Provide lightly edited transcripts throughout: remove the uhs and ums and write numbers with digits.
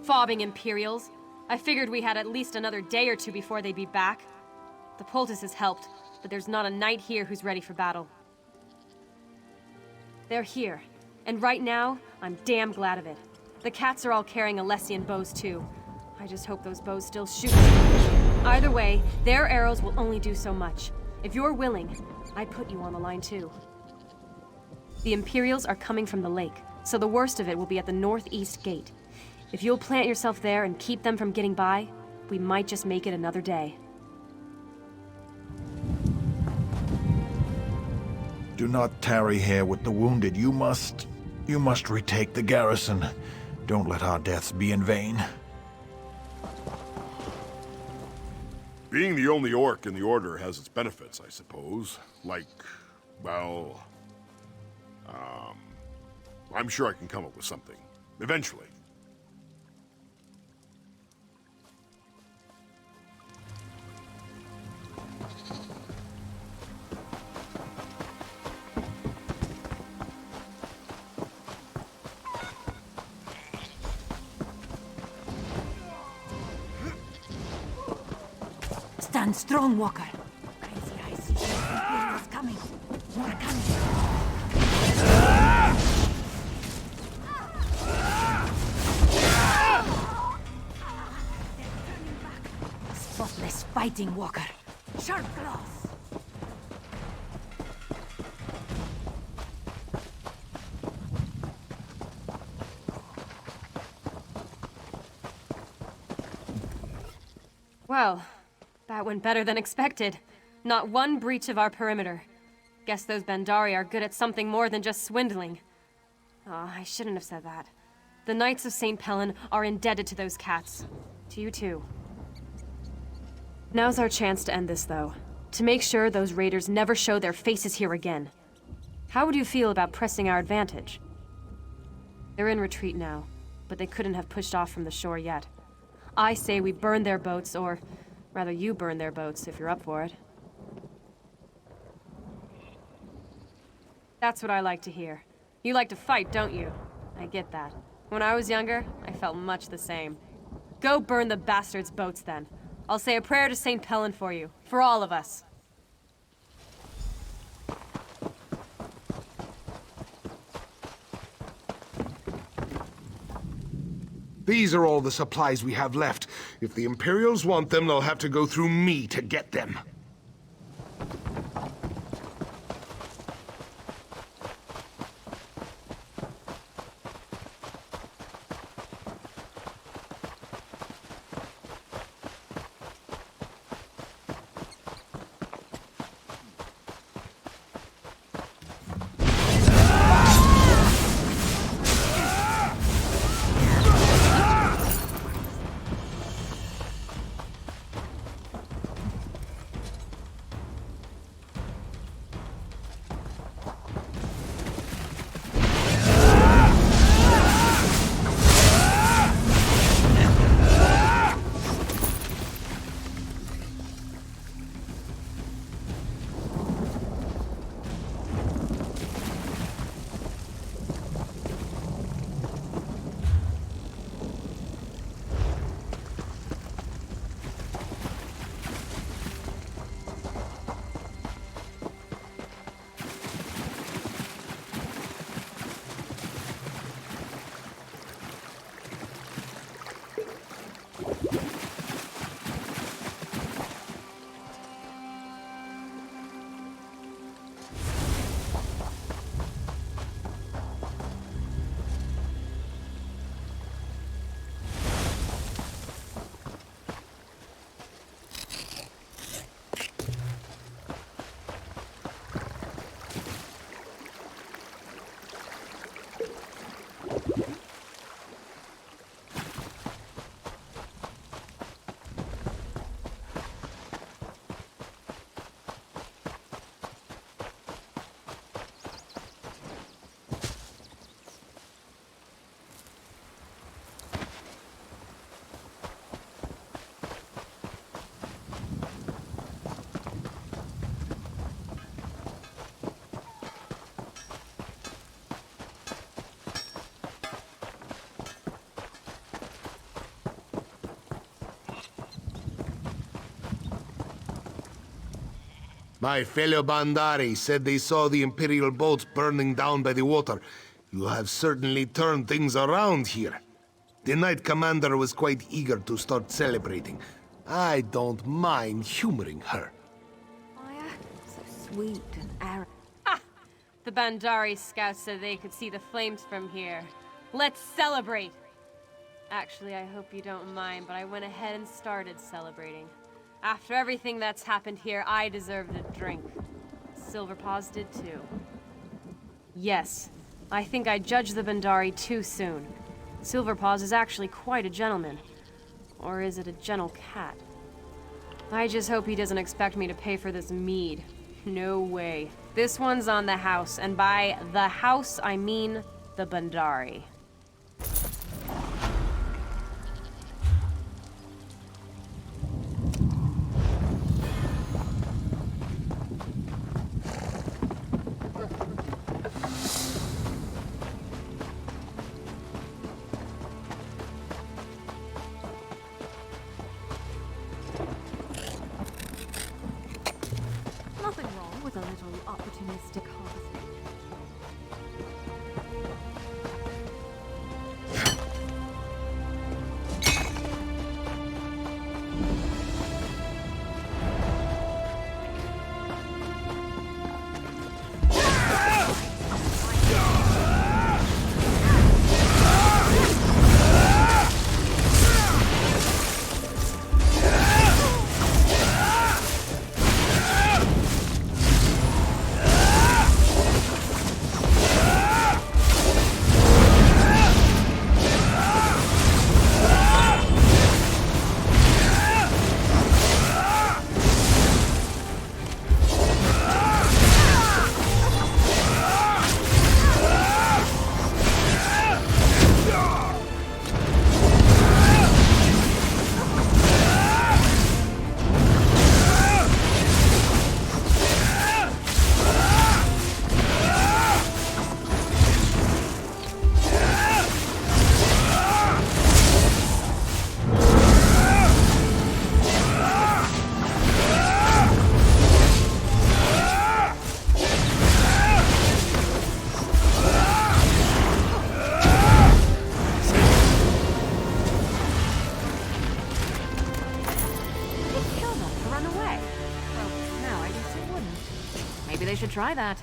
Fobbing Imperials. I figured we had at least another day or two before they'd be back. The poultice has helped, but there's not a knight here who's ready for battle. They're here, and right now, I'm damn glad of it. The cats are all carrying Alessian bows too. I just hope those bows still shoot. Either way, their arrows will only do so much. If you're willing, I'd put you on the line too. The Imperials are coming from the lake, so the worst of it will be at the northeast gate. If you'll plant yourself there and keep them from getting by, we might just make it another day. Do not tarry here with the wounded. You must retake the garrison. Don't let our deaths be in vain. Being the only orc in the Order has its benefits, I suppose. Like, well... I'm sure I can come up with something. Eventually. Stand strong, Walker. Crazy eyes see Imperials coming. More coming. Spotless fighting, Walker. Sharp claws. Well, that went better than expected. Not one breach of our perimeter. Guess those Bandari are good at something more than just swindling. Oh, I shouldn't have said that. The Knights of St. Pellen are indebted to those cats. To you too. Now's our chance to end this, though. To make sure those raiders never show their faces here again. How would you feel about pressing our advantage? They're in retreat now, but they couldn't have pushed off from the shore yet. I say we burn their boats, or rather you burn their boats if you're up for it. That's what I like to hear. You like to fight, don't you? I get that. When I was younger, I felt much the same. Go burn the bastards' boats then. I'll say a prayer to St. Pellen for you, for all of us. These are all the supplies we have left. If the Imperials want them, they'll have to go through me to get them. My fellow Bandari said they saw the Imperial boats burning down by the water. You have certainly turned things around here. The Knight Commander was quite eager to start celebrating. I don't mind humoring her. Fire, so sweet and arrow. The Bandari scouts said they could see the flames from here. Let's celebrate! Actually, I hope you don't mind, but I went ahead and started celebrating. After everything that's happened here, I deserved a drink. Silverpaws did too. Yes, I think I judged the Bandari too soon. Silverpaws is actually quite a gentleman. Or is it a gentle cat? I just hope he doesn't expect me to pay for this mead. No way. This one's on the house, and by the house, I mean the Bandari. Nothing wrong with a little opportunistic harvesting. Maybe they should try that.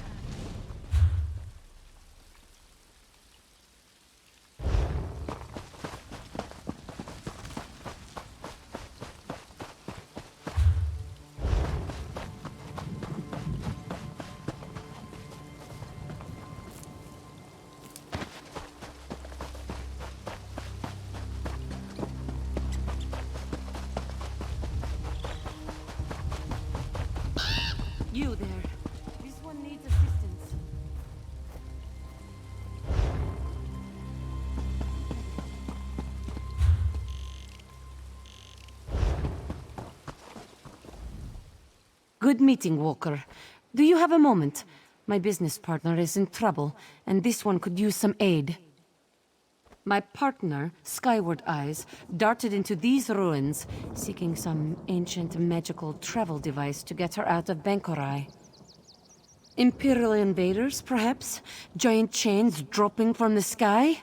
You there. This one needs assistance. Good meeting, Walker. Do you have a moment? My business partner is in trouble, and this one could use some aid. My partner, Skyward Eyes, darted into these ruins, seeking some ancient magical travel device to get her out of Bankorai. Imperial invaders, perhaps? Giant chains dropping from the sky?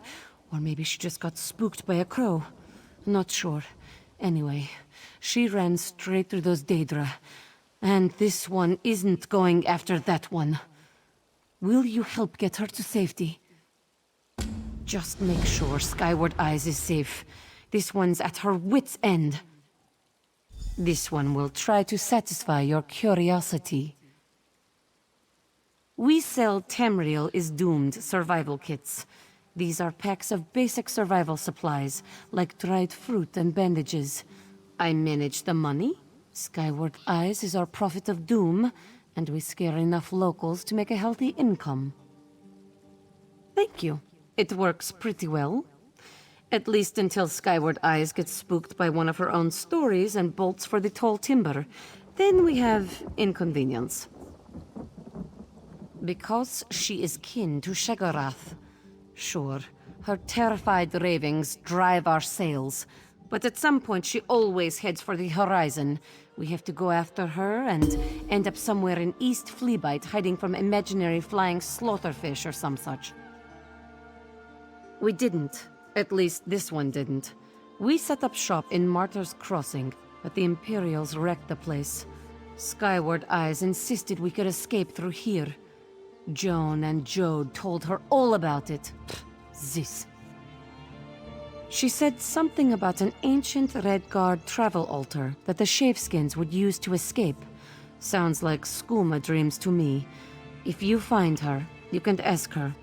Or maybe she just got spooked by a crow. Not sure. Anyway, she ran straight through those Daedra. And this one isn't going after that one. Will you help get her to safety? Just make sure Skyward Eyes is safe. This one's at her wit's end. This one will try to satisfy your curiosity. We sell Tamriel is Doomed survival kits. These are packs of basic survival supplies, like dried fruit and bandages. I manage the money. Skyward Eyes is our prophet of doom, and we scare enough locals to make a healthy income. Thank you. It works pretty well. At least until Skyward Eyes gets spooked by one of her own stories and bolts for the tall timber. Then we have inconvenience. Because she is kin to Shagarath. Sure, her terrified ravings drive our sales. But at some point, she always heads for the horizon. We have to go after her and end up somewhere in East Fleabite, hiding from imaginary flying slaughterfish or some such. We didn't. At least this one didn't. We set up shop in Martyr's Crossing, but the Imperials wrecked the place. Skyward Eyes insisted we could escape through here. Joan and Jode told her all about it. This. She said something about an ancient Redguard travel altar that the Shaveskins would use to escape. Sounds like skooma dreams to me. If you find her, you can ask her.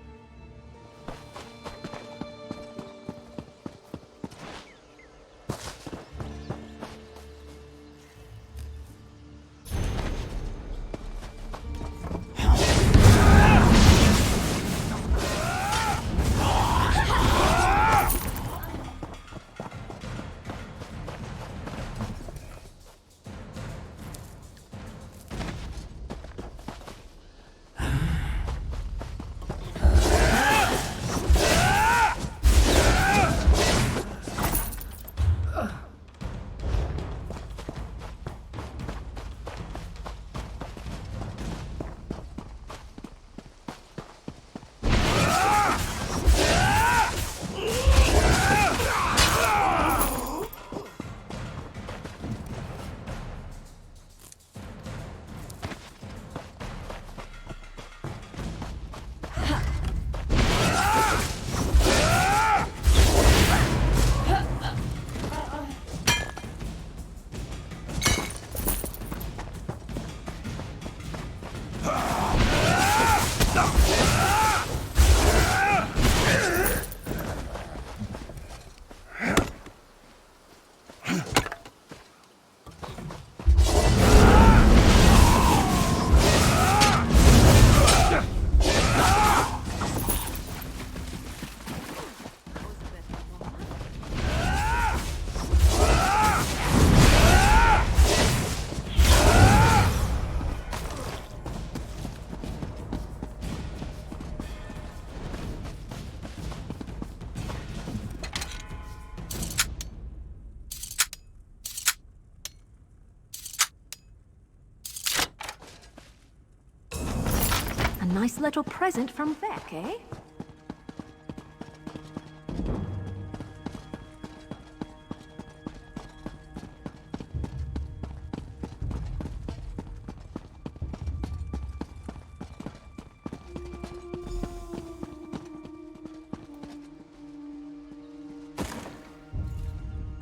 A nice little present from Vec, eh?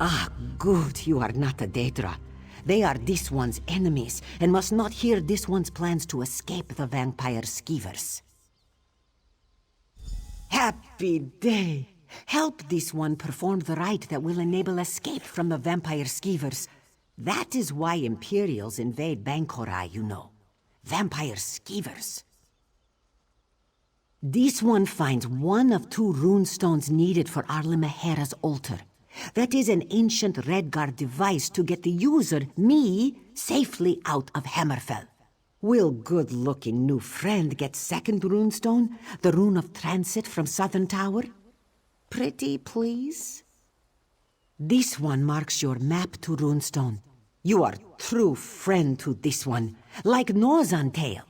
Ah, good, you are not a Daedra. They are this one's enemies, and must not hear this one's plans to escape the vampire skeevers. Happy day! Help this one perform the rite that will enable escape from the vampire skeevers. That is why Imperials invade Backloggery, you know. Vampire skeevers. This one finds one of 2 runestones needed for Arla Mehera's altar. That is an ancient Redguard device to get the user, me, safely out of Hammerfell. Will good-looking new friend get second runestone, the rune of transit from Southern Tower? Pretty, please? This one marks your map to runestone. You are true friend to this one, like Nose on Tail.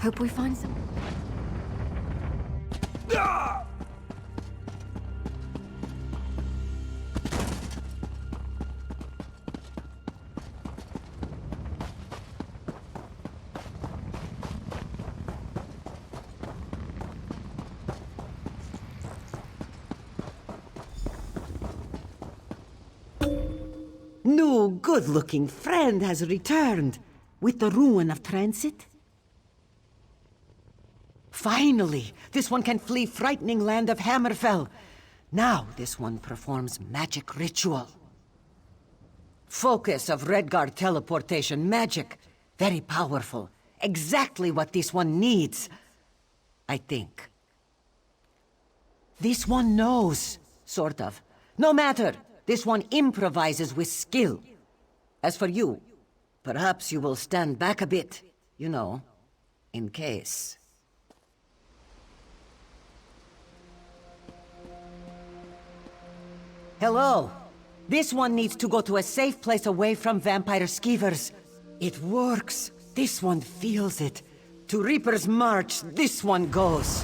Hope we find some... New good-looking friend has returned with the ruin of transit. Finally, this one can flee frightening land of Hammerfell. Now this one performs magic ritual. Focus of Redguard teleportation magic. Very powerful. Exactly what this one needs. I think. This one knows. Sort of. No matter. This one improvises with skill. As for you, perhaps you will stand back a bit. You know, in case. Hello. This one needs to go to a safe place away from vampire skeevers. It works. This one feels it. To Reaper's March, this one goes.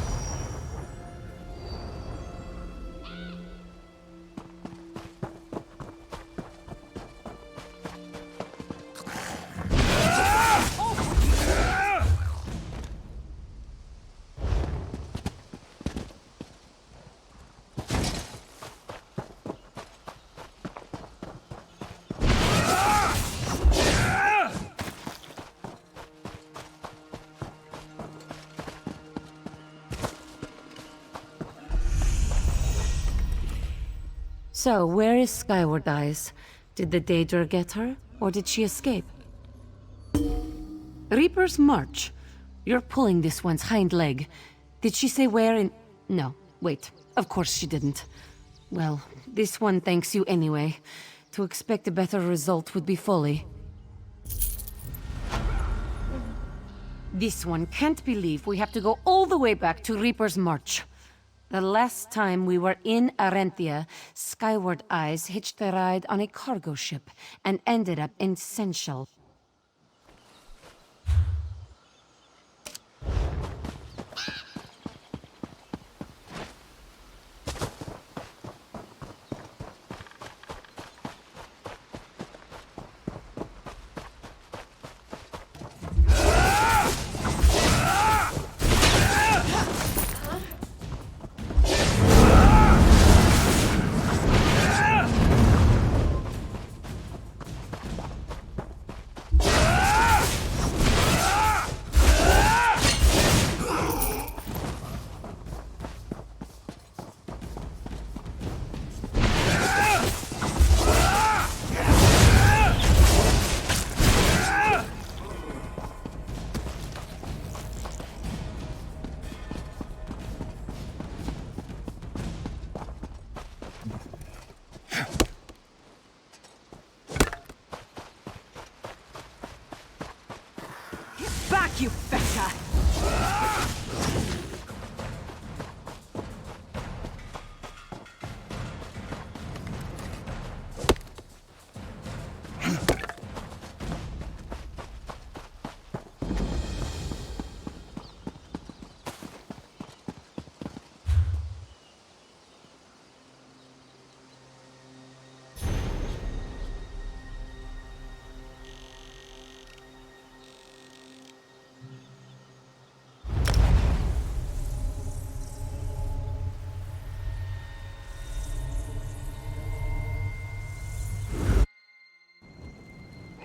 So, where is Skyward Eyes? Did the Daedra get her, or did she escape? Reaper's March. You're pulling this one's hind leg. Did she say where in... No, wait. Of course she didn't. Well, this one thanks you anyway. To expect a better result would be folly. This one can't believe we have to go all the way back to Reaper's March. The last time we were in Arenthia, Skyward Eyes hitched a ride on a cargo ship and ended up in Sensual. Back, you feta!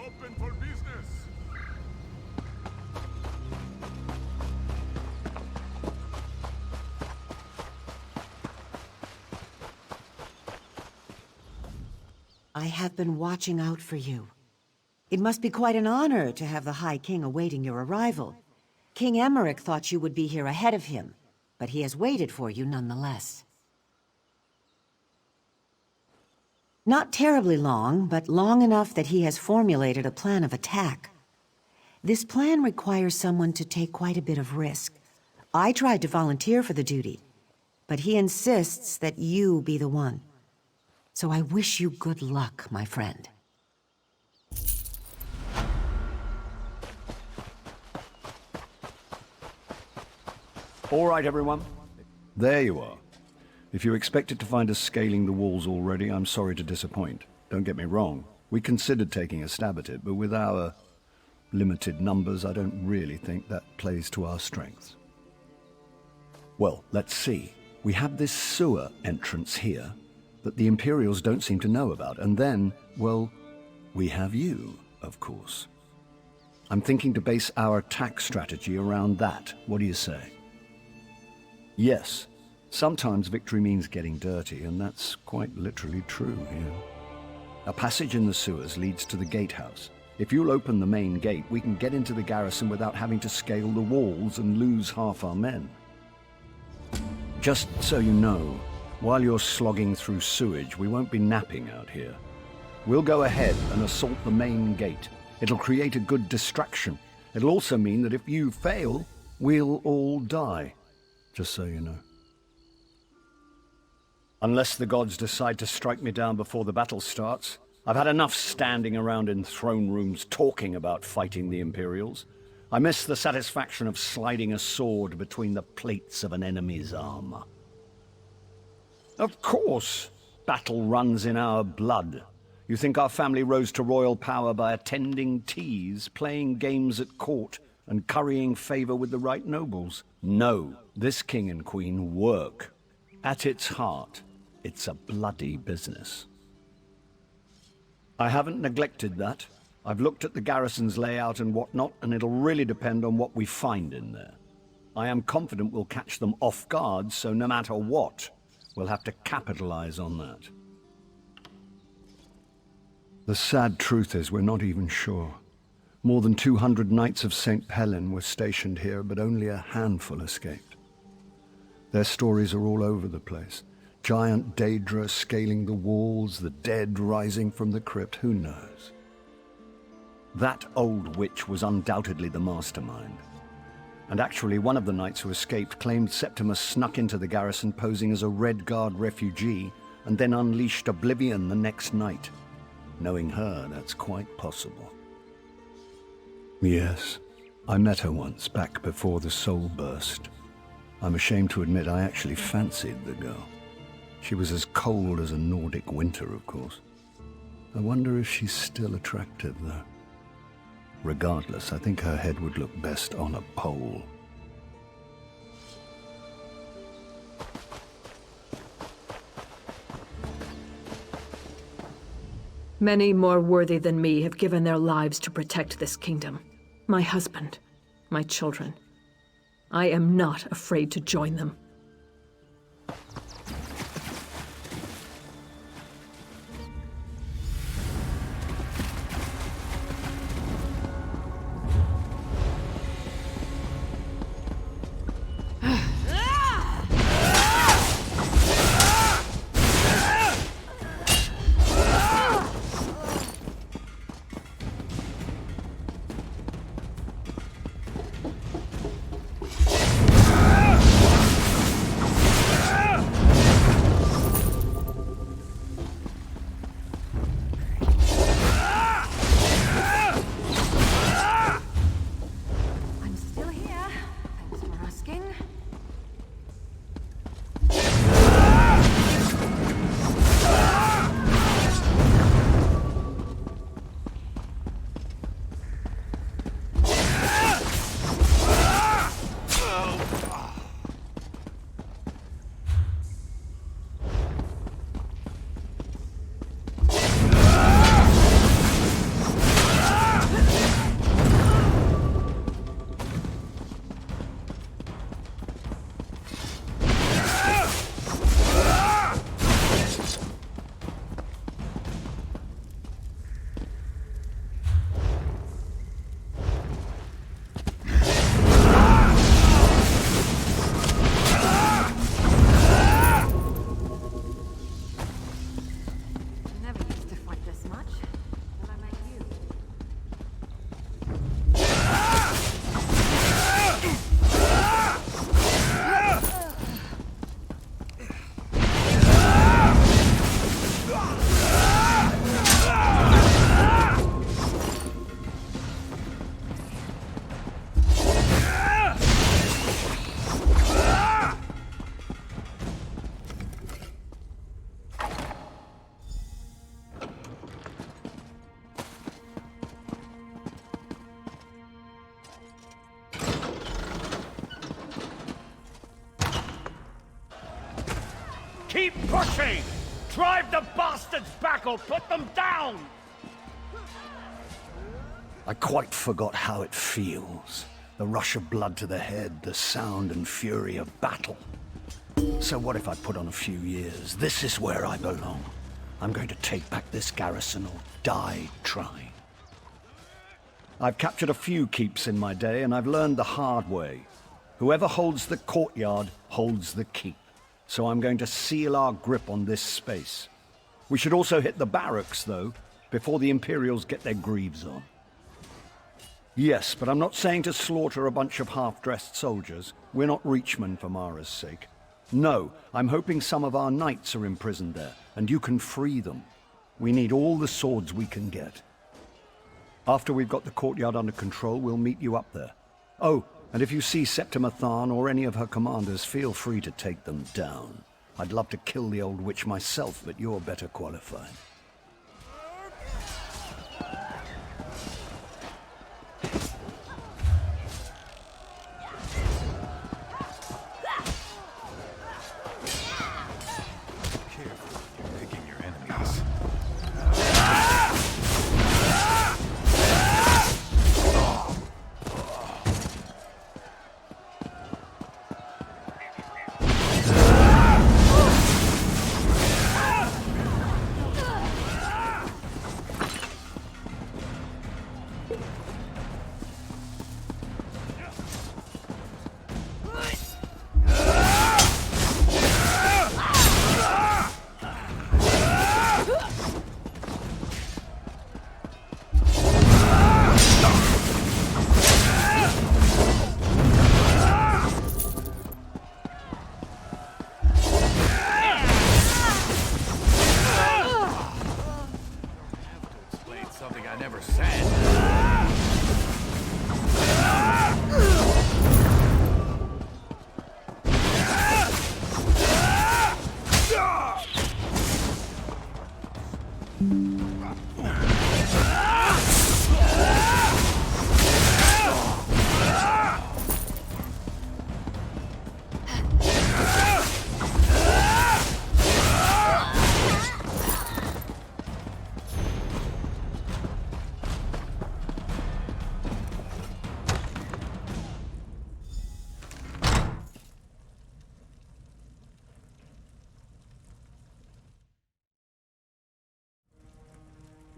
Open for business! I have been watching out for you. It must be quite an honor to have the High King awaiting your arrival. King Emmerich thought you would be here ahead of him, but he has waited for you nonetheless. Not terribly long, but long enough that he has formulated a plan of attack. This plan requires someone to take quite a bit of risk. I tried to volunteer for the duty, but he insists that you be the one. So I wish you good luck, my friend. All right, everyone. There you are. If you expected to find us scaling the walls already, I'm sorry to disappoint. Don't get me wrong. We considered taking a stab at it, but with our limited numbers, I don't really think that plays to our strengths. Well, let's see. We have this sewer entrance here that the Imperials don't seem to know about, and then, well, we have you, of course. I'm thinking to base our attack strategy around that. What do you say? Yes, sometimes victory means getting dirty, and that's quite literally true here. A passage in the sewers leads to the gatehouse. If you'll open the main gate, we can get into the garrison without having to scale the walls and lose half our men. Just so you know, while you're slogging through sewage, we won't be napping out here. We'll go ahead and assault the main gate. It'll create a good distraction. It'll also mean that if you fail, we'll all die. Just so you know. Unless the gods decide to strike me down before the battle starts. I've had enough standing around in throne rooms talking about fighting the Imperials. I miss the satisfaction of sliding a sword between the plates of an enemy's armor. Of course, battle runs in our blood. You think our family rose to royal power by attending teas, playing games at court, and currying favor with the right nobles? No, this king and queen work. At its heart, it's a bloody business. I haven't neglected that. I've looked at the garrison's layout and whatnot, and it'll really depend on what we find in there. I am confident we'll catch them off guard, so no matter what, we'll have to capitalize on that. The sad truth is we're not even sure. More than 200 Knights of St. Pellin were stationed here, but only a handful escaped. Their stories are all over the place. Giant Daedra scaling the walls, the dead rising from the crypt, who knows? That old witch was undoubtedly the mastermind. And actually, one of the knights who escaped claimed Septimus snuck into the garrison posing as a Red Guard refugee and then unleashed oblivion the next night. Knowing her, that's quite possible. Yes, I met her once, back before the soul burst. I'm ashamed to admit I actually fancied the girl. She was as cold as a Nordic winter, of course. I wonder if she's still attractive, though. Regardless, I think her head would look best on a pole. Many more worthy than me have given their lives to protect this kingdom. My husband, my children. I am not afraid to join them. Keep pushing! Drive the bastards back or put them down! I quite forgot how it feels. The rush of blood to the head, the sound and fury of battle. So what if I put on a few years? This is where I belong. I'm going to take back this garrison or die trying. I've captured a few keeps in my day, and I've learned the hard way. Whoever holds the courtyard holds the keep. So I'm going to seal our grip on this space. We should also hit the barracks, though, before the Imperials get their greaves on. Yes, but I'm not saying to slaughter a bunch of half-dressed soldiers. We're not Reachmen for Mara's sake. No, I'm hoping some of our knights are imprisoned there, and you can free them. We need all the swords we can get. After we've got the courtyard under control, we'll meet you up there. Oh, and if you see Septima Tharn or any of her commanders, feel free to take them down. I'd love to kill the old witch myself, but you're better qualified.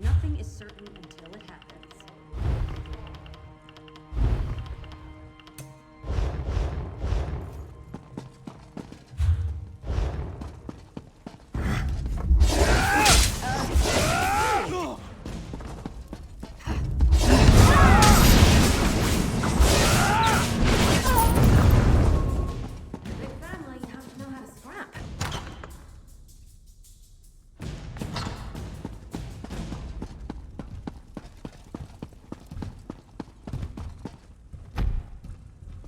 Nothing is certain until it happens. Big family, you have to know how to scrap.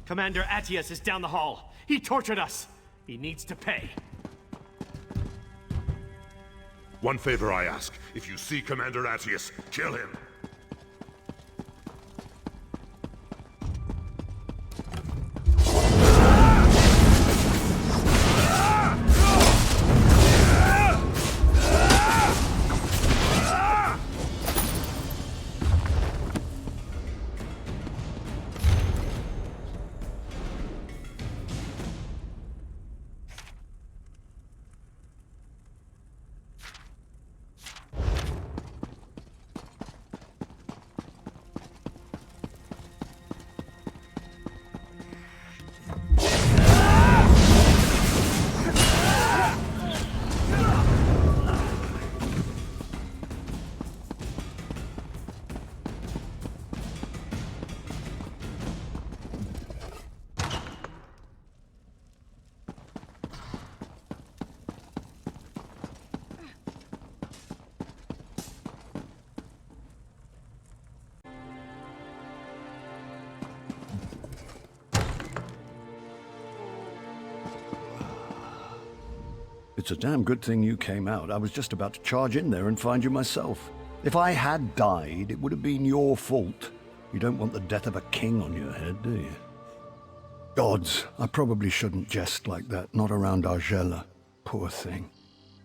Commander Attius is down the hall. He tortured us. He needs to pay. One favor I ask. If you see Commander Attius, kill him. It's a damn good thing you came out. I was just about to charge in there and find you myself. If I had died, it would have been your fault. You don't want the death of a king on your head, do you? Gods, I probably shouldn't jest like that, not around Argella. Poor thing.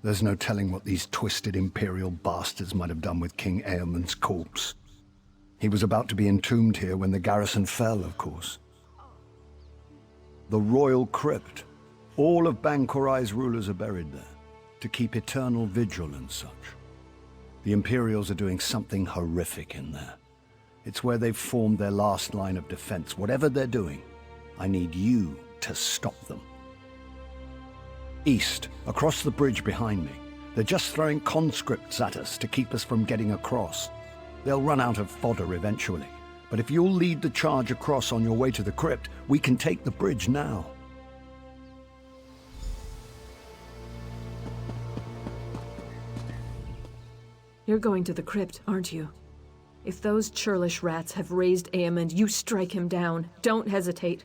There's no telling what these twisted Imperial bastards might have done with King Eamonn's corpse. He was about to be entombed here when the garrison fell, of course. The Royal Crypt. All of Bangkorai's rulers are buried there, to keep eternal vigil and such. The Imperials are doing something horrific in there. It's where they've formed their last line of defense. Whatever they're doing, I need you to stop them. East, across the bridge behind me. They're just throwing conscripts at us to keep us from getting across. They'll run out of fodder eventually. But if you'll lead the charge across on your way to the crypt, we can take the bridge now. You're going to the crypt, aren't you? If those churlish rats have raised Eamon, you strike him down. Don't hesitate.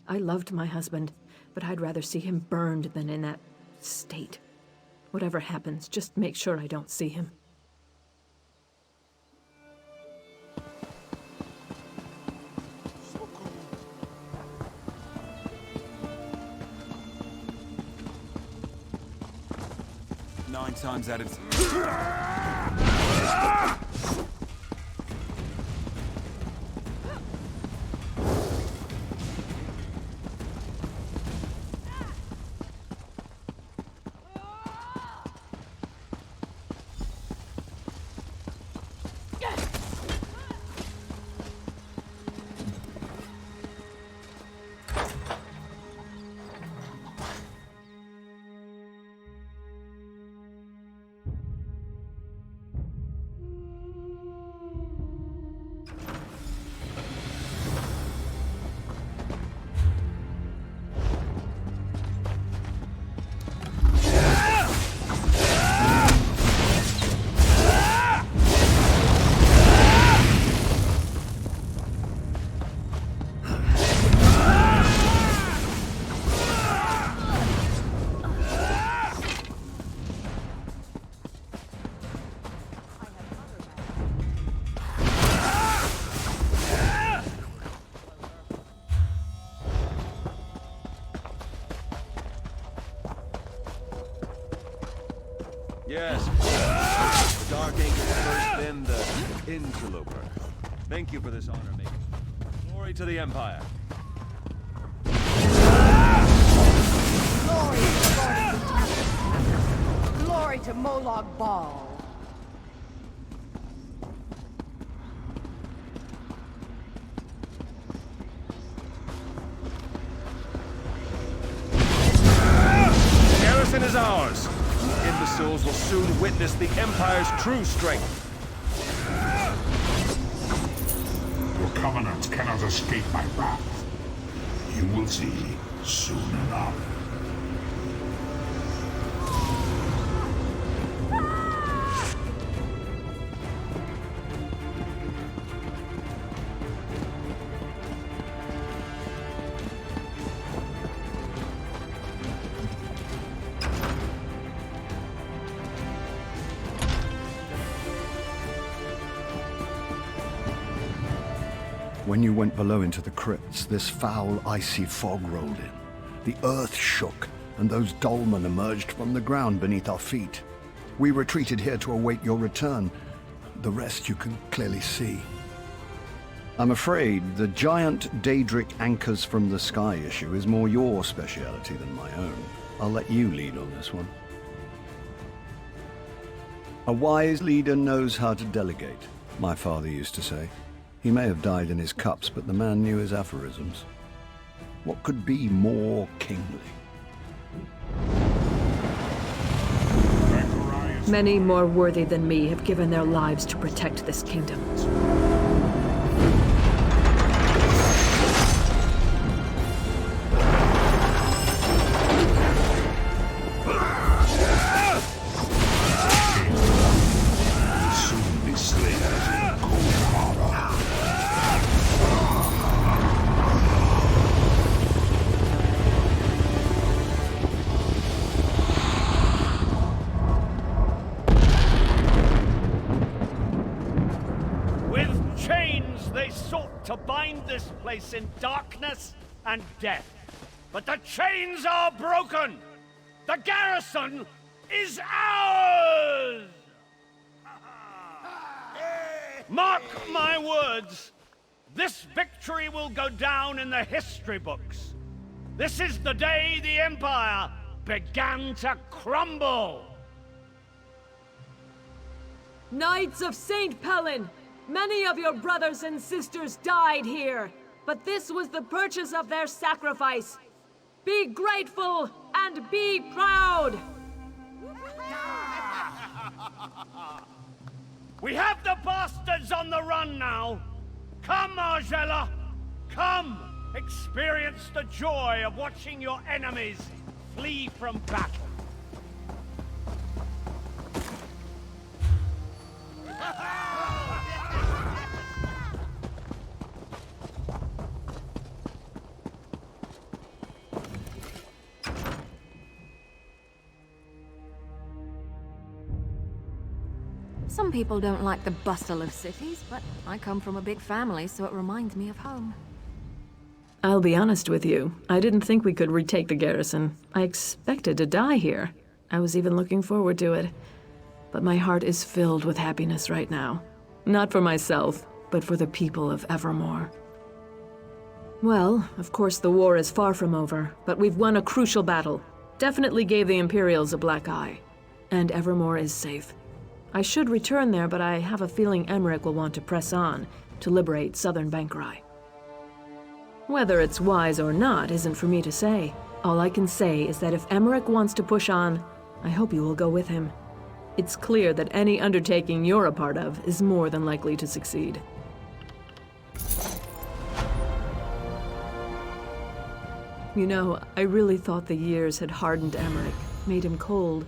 I loved my husband, but I'd rather see him burned than in that state. Whatever happens, just make sure I don't see him. Nine times out of... Yes. The Dark Angel's first, then the Interloper. Thank you for this honor, mate. Glory to the Empire. Glory to Molag Bal. The garrison is ours. Imbeciles will soon witness the Empire's true strength. Your covenants cannot escape my wrath. You will see soon enough. When you went below into the crypts, this foul, icy fog rolled in. The earth shook, and those dolmen emerged from the ground beneath our feet. We retreated here to await your return. The rest you can clearly see. I'm afraid the giant Daedric anchors from the sky issue is more your speciality than my own. I'll let you lead on this one. A wise leader knows how to delegate, my father used to say. He may have died in his cups, but the man knew his aphorisms. What could be more kingly? Many more worthy than me have given their lives to protect this kingdom. To bind this place in darkness and death. But the chains are broken! The garrison is ours! Mark my words. This victory will go down in the history books. This is the day the Empire began to crumble. Knights of St. Pellin, many of your brothers and sisters died here, but this was the purchase of their sacrifice. Be grateful and be proud! We have the bastards on the run now. Come, Margella. Come, experience the joy of watching your enemies flee from battle. Some people don't like the bustle of cities, but I come from a big family, so it reminds me of home. I'll be honest with you. I didn't think we could retake the garrison. I expected to die here. I was even looking forward to it. But my heart is filled with happiness right now. Not for myself, but for the people of Evermore. Well, of course the war is far from over, but we've won a crucial battle. Definitely gave the Imperials a black eye. And Evermore is safe. I should return there, but I have a feeling Emmerich will want to press on to liberate southern Backloggery. Whether it's wise or not isn't for me to say. All I can say is that if Emmerich wants to push on, I hope you will go with him. It's clear that any undertaking you're a part of is more than likely to succeed. You know, I really thought the years had hardened Emmerich, made him cold.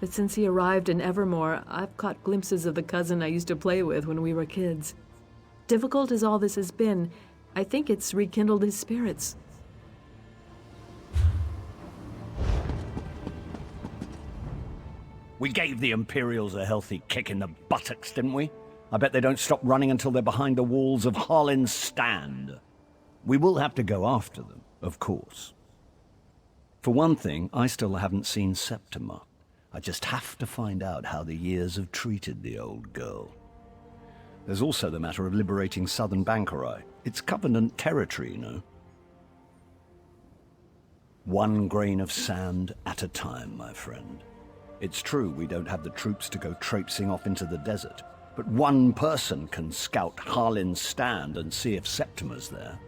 But since he arrived in Evermore, I've caught glimpses of the cousin I used to play with when we were kids. Difficult as all this has been, I think it's rekindled his spirits. We gave the Imperials a healthy kick in the buttocks, didn't we? I bet they don't stop running until they're behind the walls of Harlin's Stand. We will have to go after them, of course. For one thing, I still haven't seen Septima. I just have to find out how the years have treated the old girl. There's also the matter of liberating southern Backloggery. It's Covenant territory, you know. One grain of sand at a time, my friend. It's true we don't have the troops to go traipsing off into the desert, but one person can scout Harlin's Stand and see if Septima's there.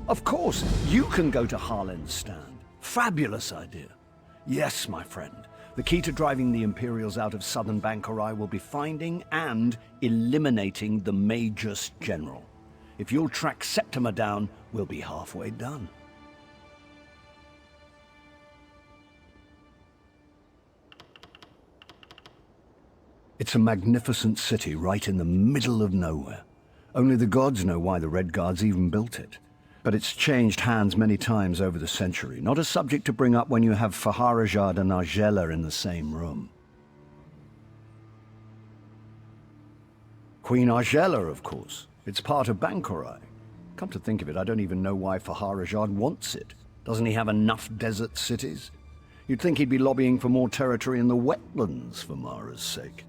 Of course, you can go to Harlin's Stand. Fabulous idea. Yes, my friend. The key to driving the Imperials out of southern Backloggery will be finding and eliminating the Magus General. If you'll track Septima down, we'll be halfway done. It's a magnificent city right in the middle of nowhere. Only the gods know why the Red Guards even built it. But it's changed hands many times over the century. Not a subject to bring up when you have Faharajad and Argella in the same room. Queen Argella, of course. It's part of Backloggery. Come to think of it, I don't even know why Faharajad wants it. Doesn't he have enough desert cities? You'd think he'd be lobbying for more territory in the wetlands for Mara's sake.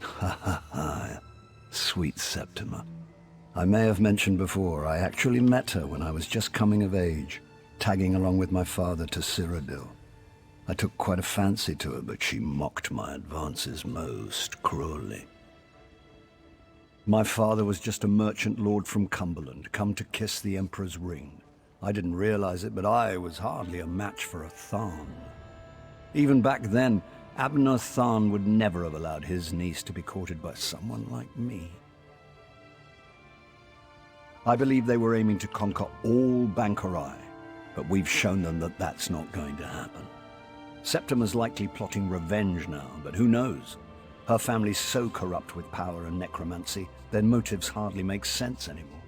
Ha ha ha. Sweet Septima. I may have mentioned before, I actually met her when I was just coming of age, tagging along with my father to Cyrodiil. I took quite a fancy to her, but she mocked my advances most cruelly. My father was just a merchant lord from Cumberland, come to kiss the Emperor's ring. I didn't realize it, but I was hardly a match for a Tharn. Even back then, Abner Tharn would never have allowed his niece to be courted by someone like me. I believe they were aiming to conquer all Backloggery, but we've shown them that that's not going to happen. Septima's likely plotting revenge now, but who knows? Her family's so corrupt with power and necromancy, their motives hardly make sense anymore.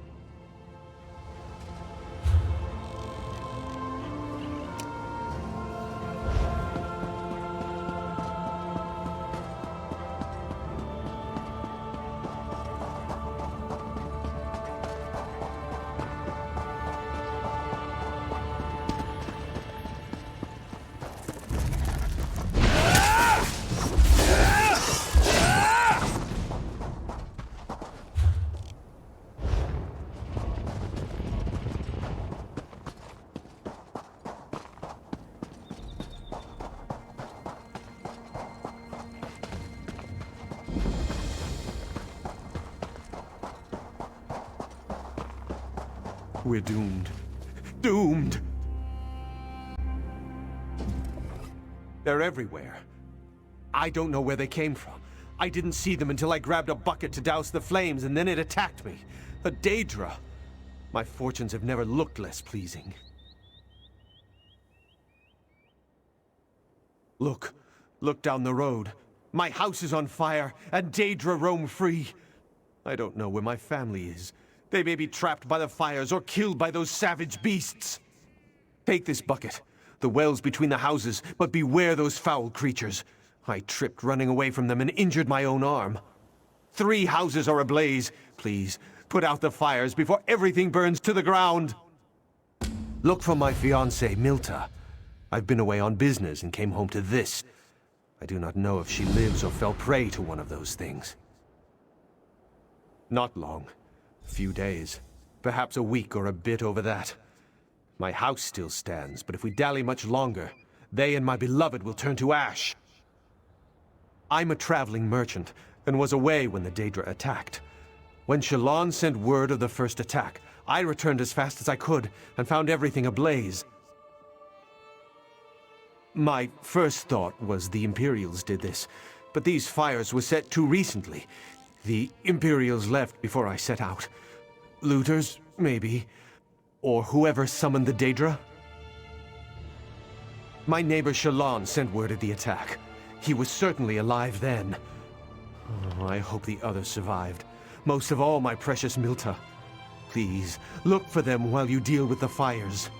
We're doomed. Doomed! They're everywhere. I don't know where they came from. I didn't see them until I grabbed a bucket to douse the flames, and then it attacked me. A Daedra. My fortunes have never looked less pleasing. Look. Look down the road. My house is on fire, and Daedra roam free. I don't know where my family is. They may be trapped by the fires or killed by those savage beasts. Take this bucket. The well's between the houses, but beware those foul creatures. I tripped running away from them and injured my own arm. 3 houses are ablaze. Please, put out the fires before everything burns to the ground. Look for my fiancée, Milta. I've been away on business and came home to this. I do not know if she lives or fell prey to one of those things. Not long. A few days. Perhaps a week or a bit over that. My house still stands, but if we dally much longer, they and my beloved will turn to ash. I'm a traveling merchant, and was away when the Daedra attacked. When Shallan sent word of the first attack, I returned as fast as I could, and found everything ablaze. My first thought was the Imperials did this, but these fires were set too recently. The Imperials left before I set out. Looters, maybe. Or whoever summoned the Daedra? My neighbor Shallan sent word of the attack. He was certainly alive then. Oh, I hope the others survived. Most of all, my precious Milta. Please, look for them while you deal with the fires.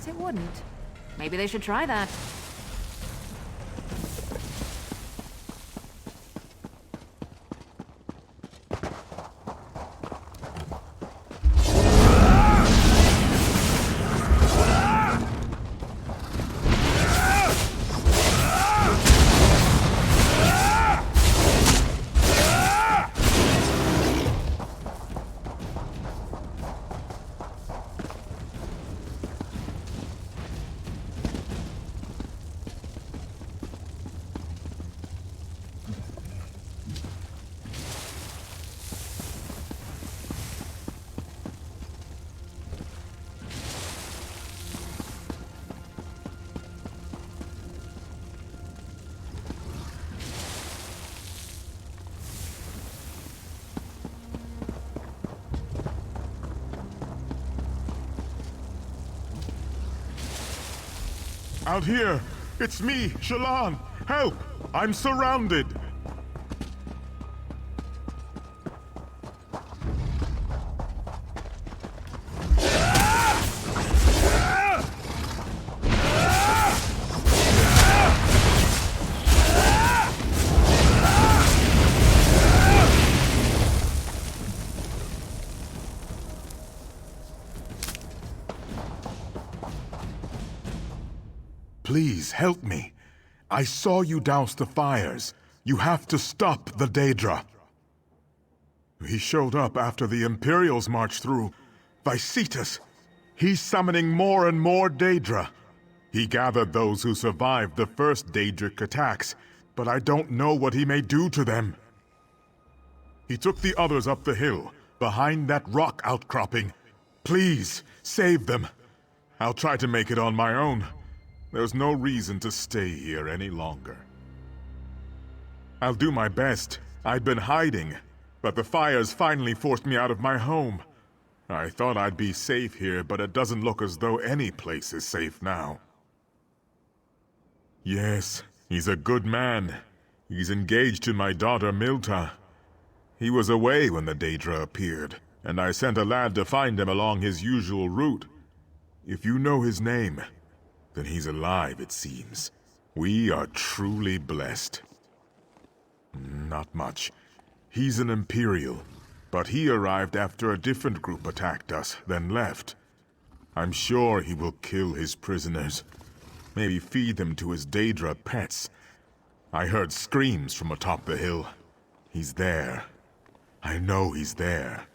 guess it wouldn't. Maybe they should try that. Out here! It's me, Shallan! Help! I'm surrounded! Please, help me. I saw you douse the fires. You have to stop the Daedra. He showed up after the Imperials marched through. Vysetus. He's summoning more and more Daedra. He gathered those who survived the first Daedric attacks, but I don't know what he may do to them. He took the others up the hill, behind that rock outcropping. Please, save them. I'll try to make it on my own. There's no reason to stay here any longer. I'll do my best. I'd been hiding, but the fires finally forced me out of my home. I thought I'd be safe here, but it doesn't look as though any place is safe now. Yes, he's a good man. He's engaged to my daughter Milta. He was away when the Daedra appeared, and I sent a lad to find him along his usual route. If you know his name, then he's alive, it seems. We are truly blessed. Not much. He's an Imperial, but he arrived after a different group attacked us, then left. I'm sure he will kill his prisoners. Maybe feed them to his Daedra pets. I heard screams from atop the hill. He's there. I know he's there.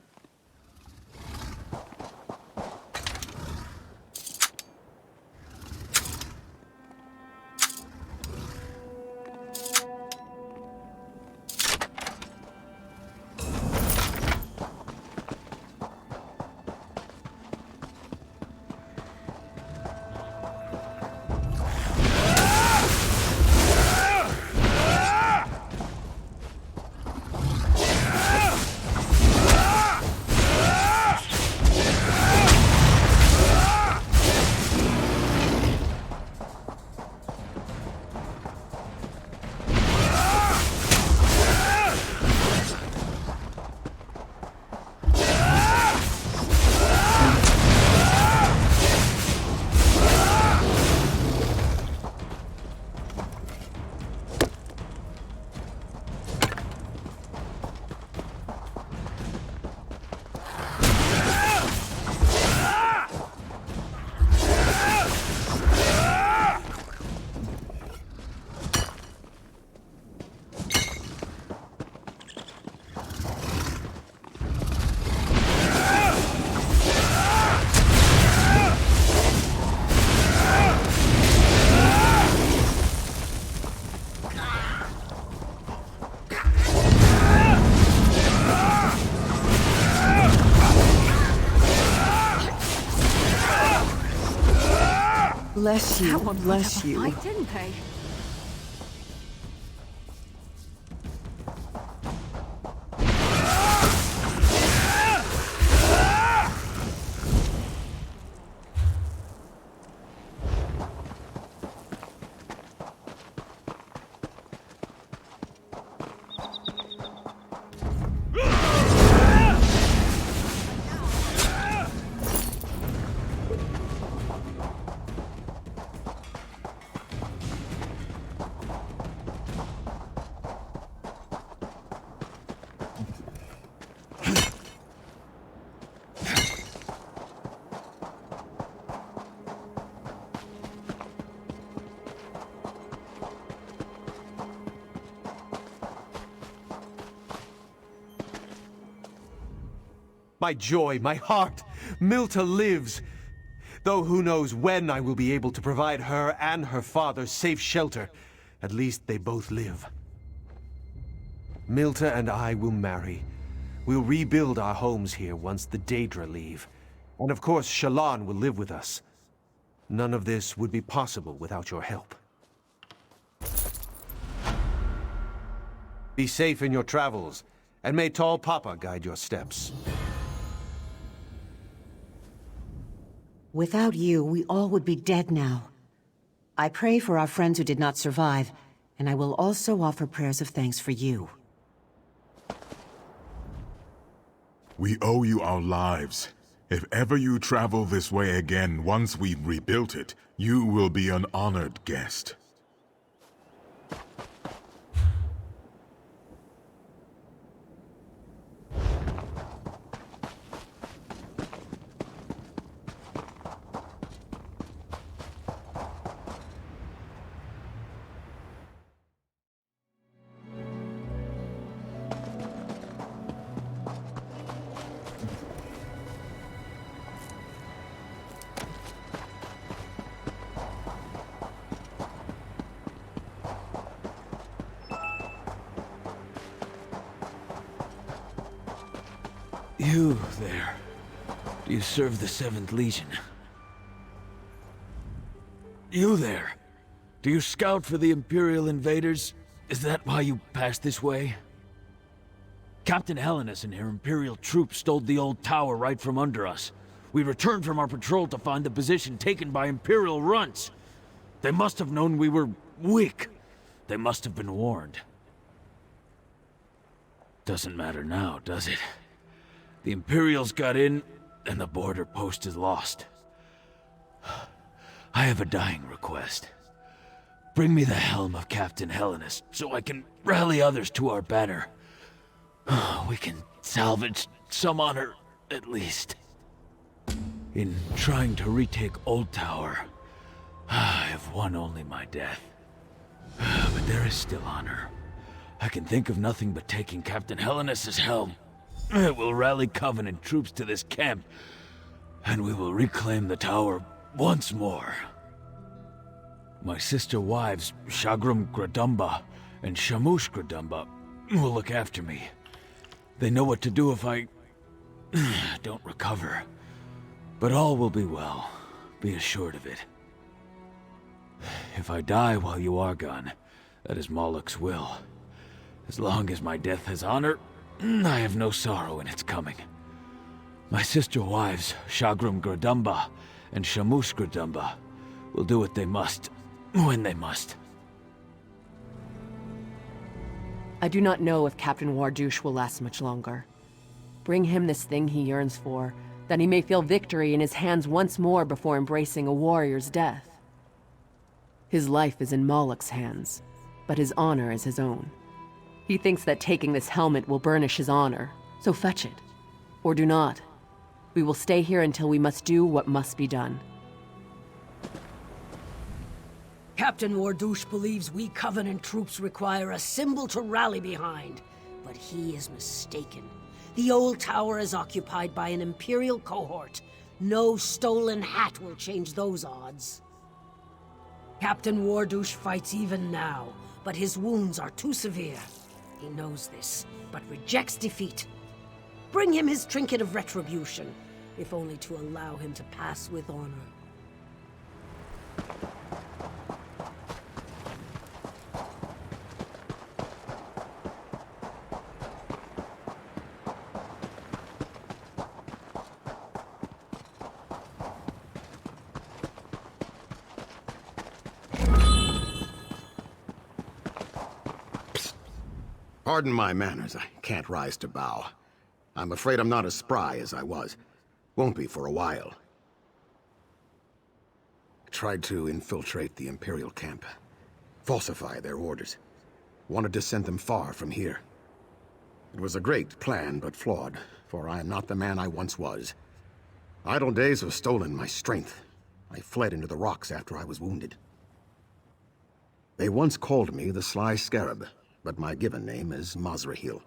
Bless you, bless you. Fight, didn't they? my joy, my heart. Milta lives. Though who knows when I will be able to provide her and her father safe shelter. At least they both live. Milta and I will marry. We'll rebuild our homes here once the Daedra leave. And of course, Shallan will live with us. None of this would be possible without your help. Be safe in your travels, and may Tall Papa guide your steps. Without you, we all would be dead now. I pray for our friends who did not survive, and I will also offer prayers of thanks for you. We owe you our lives. If ever you travel this way again once we've rebuilt it, you will be an honored guest. You there. Do you serve the 7th Legion? You there. Do you scout for the Imperial invaders? Is that why you passed this way? Captain Hellenes and her Imperial troops stole the old tower right from under us. We returned from our patrol to find the position taken by Imperial runts. They must have known we were weak. They must have been warned. Doesn't matter now, does it? The Imperials got in, and the border post is lost. I have a dying request. Bring me the helm of Captain Hellenes, so I can rally others to our banner. We can salvage some honor, at least. In trying to retake Old Tower, I have won only my death. But there is still honor. I can think of nothing but taking Captain Hellenes' helm. It will rally Covenant troops to this camp, and we will reclaim the tower once more. My sister wives, Shagrum Gradumba and Shamush Gradumba, will look after me. They know what to do if I don't recover. But all will be well. Be assured of it. If I die while you are gone, that is Moloch's will. As long as my death has honor, I have no sorrow in its coming. My sister wives, Shagrum Gradumba and Shamush Gradumba, will do what they must, when they must. I do not know if Captain Wardush will last much longer. Bring him this thing he yearns for, that he may feel victory in his hands once more before embracing a warrior's death. His life is in Moloch's hands, but his honor is his own. He thinks that taking this helmet will burnish his honor, so fetch it. Or do not. We will stay here until we must do what must be done. Captain Wardush believes we Covenant troops require a symbol to rally behind, but he is mistaken. The old tower is occupied by an Imperial cohort. No stolen hat will change those odds. Captain Wardush fights even now, but his wounds are too severe. He knows this, but rejects defeat. Bring him his trinket of retribution, if only to allow him to pass with honor. Pardon my manners, I can't rise to bow. I'm afraid I'm not as spry as I was. Won't be for a while. I tried to infiltrate the Imperial camp, falsify their orders. Wanted to send them far from here. It was a great plan, but flawed, for I am not the man I once was. Idle days have stolen my strength. I fled into the rocks after I was wounded. They once called me the Sly Scarab, but my given name is Mazrahil.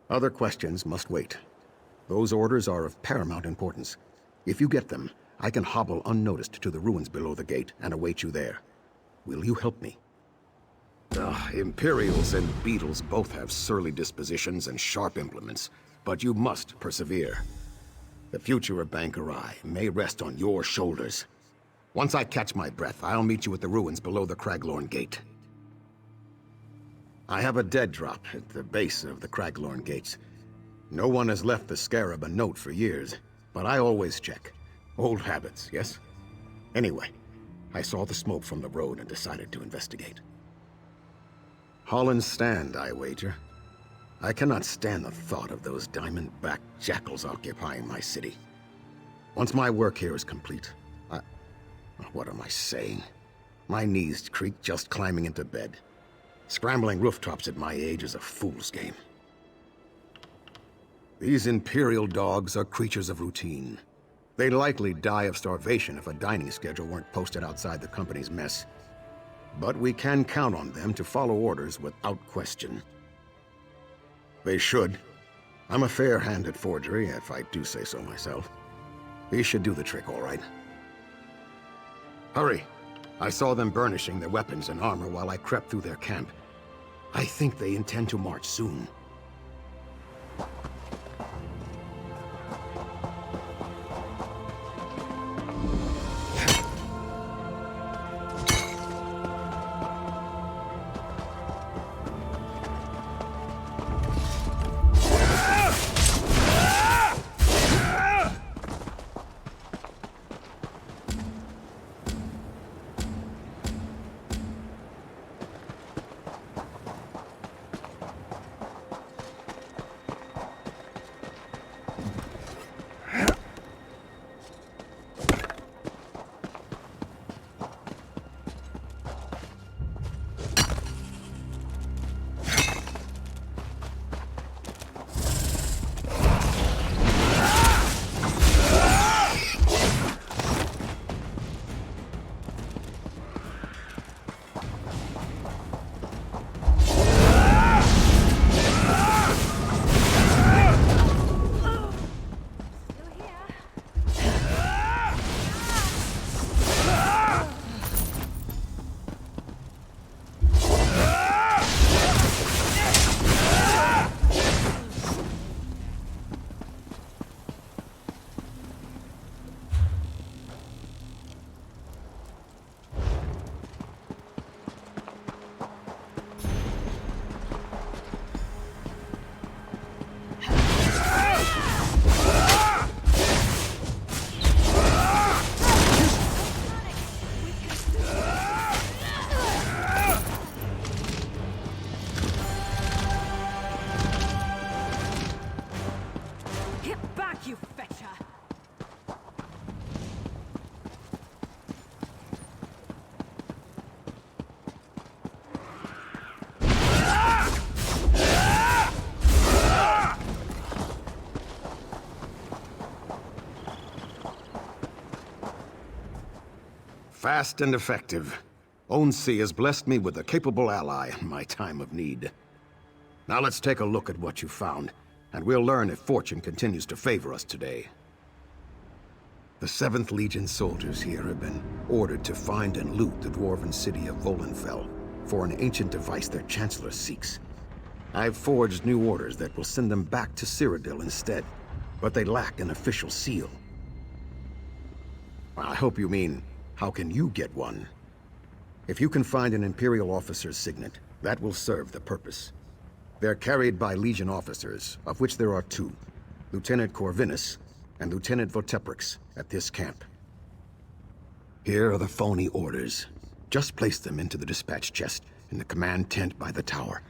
Other questions must wait. Those orders are of paramount importance. If you get them, I can hobble unnoticed to the ruins below the gate and await you there. Will you help me? Imperials and beetles both have surly dispositions and sharp implements, but you must persevere. The future of Bankerai may rest on your shoulders. Once I catch my breath, I'll meet you at the ruins below the Craglorn Gate. I have a dead drop at the base of the Craglorn Gates. No one has left the Scarab a note for years, but I always check. Old habits, yes? Anyway, I saw the smoke from the road and decided to investigate. Holland's Stand, I wager. I cannot stand the thought of those diamond-backed jackals occupying my city. Once my work here is complete, what am I saying? My knees creak just climbing into bed. Scrambling rooftops at my age is a fool's game. These Imperial dogs are creatures of routine. They'd likely die of starvation if a dining schedule weren't posted outside the company's mess. But we can count on them to follow orders without question. They should. I'm a fair hand at forgery, if I do say so myself. These should do the trick, all right. Hurry! I saw them burnishing their weapons and armor while I crept through their camp. I think they intend to march soon. Fast and effective. Onsi has blessed me with a capable ally in my time of need. Now let's take a look at what you found, and we'll learn if fortune continues to favor us today. The 7th Legion soldiers here have been ordered to find and loot the dwarven city of Volenfell for an ancient device their Chancellor seeks. I've forged new orders that will send them back to Cyrodiil instead, but they lack an official seal. I hope you mean, how can you get one? If you can find an Imperial officer's signet, that will serve the purpose. They're carried by Legion officers, of which there are 2, Lieutenant Corvinus and Lieutenant Voteprix, at this camp. Here are the phony orders. Just place them into the dispatch chest in the command tent by the tower,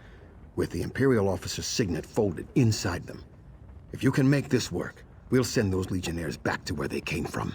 with the Imperial officer's signet folded inside them. If you can make this work, we'll send those Legionnaires back to where they came from.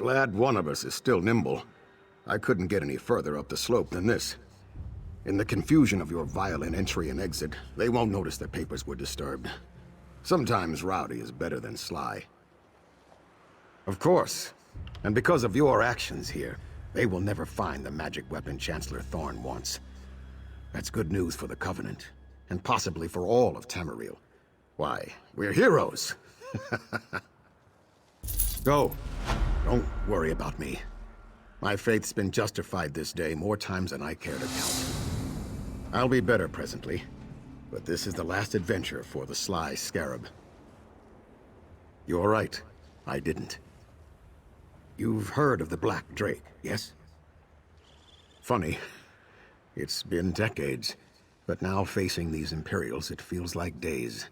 Glad one of us is still nimble. I couldn't get any further up the slope than this. In the confusion of your violent entry and exit, they won't notice their papers were disturbed. Sometimes rowdy is better than sly. Of course. And because of your actions here, they will never find the magic weapon Chancellor Thorn wants. That's good news for the Covenant, and possibly for all of Tamariel. Why, we're heroes! Go. Don't worry about me. My faith's been justified this day more times than I care to count. I'll be better presently, but this is the last adventure for the sly scarab. You're right. I didn't. You've heard of the Black Drake, yes? Funny. It's been decades, but now facing these Imperials, it feels like days.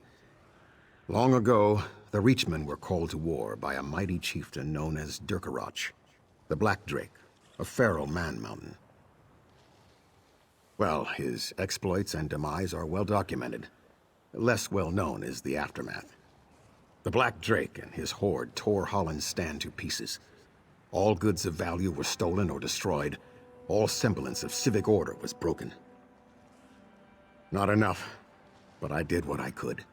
Long ago, the Reachmen were called to war by a mighty chieftain known as Durkarach, the Black Drake, a feral man-mountain. Well, his exploits and demise are well documented. Less well known is the aftermath. The Black Drake and his horde tore Holland's stand to pieces. All goods of value were stolen or destroyed. All semblance of civic order was broken. Not enough, but I did what I could.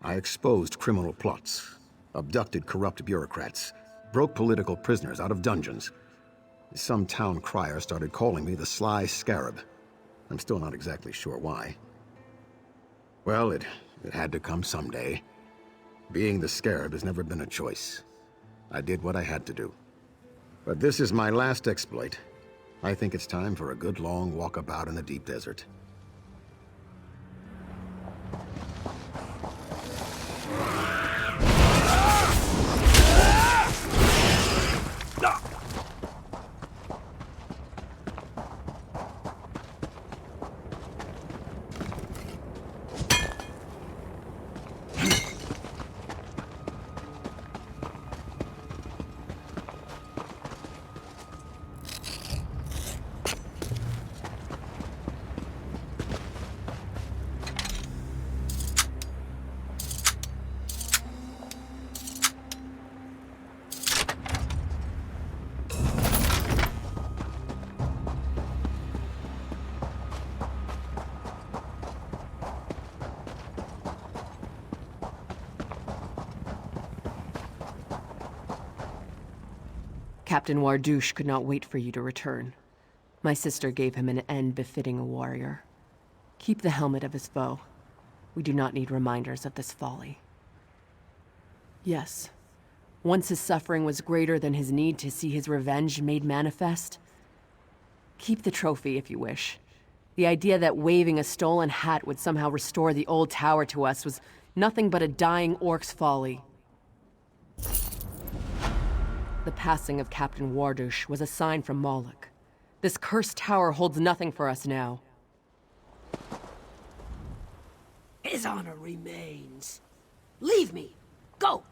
I exposed criminal plots, abducted corrupt bureaucrats, broke political prisoners out of dungeons. Some town crier started calling me the Sly Scarab. I'm still not exactly sure why. Well, it had to come someday. Being the Scarab has never been a choice. I did what I had to do. But this is my last exploit. I think it's time for a good long walkabout in the deep desert. Captain Wardouche could not wait for you to return. My sister gave him an end befitting a warrior. Keep the helmet of his foe. We do not need reminders of this folly. Yes, once his suffering was greater than his need to see his revenge made manifest. Keep the trophy if you wish. The idea that waving a stolen hat would somehow restore the old tower to us was nothing but a dying orc's folly. The passing of Captain Wardouche was a sign from Moloch. This cursed tower holds nothing for us now. His honor remains. Leave me. Go!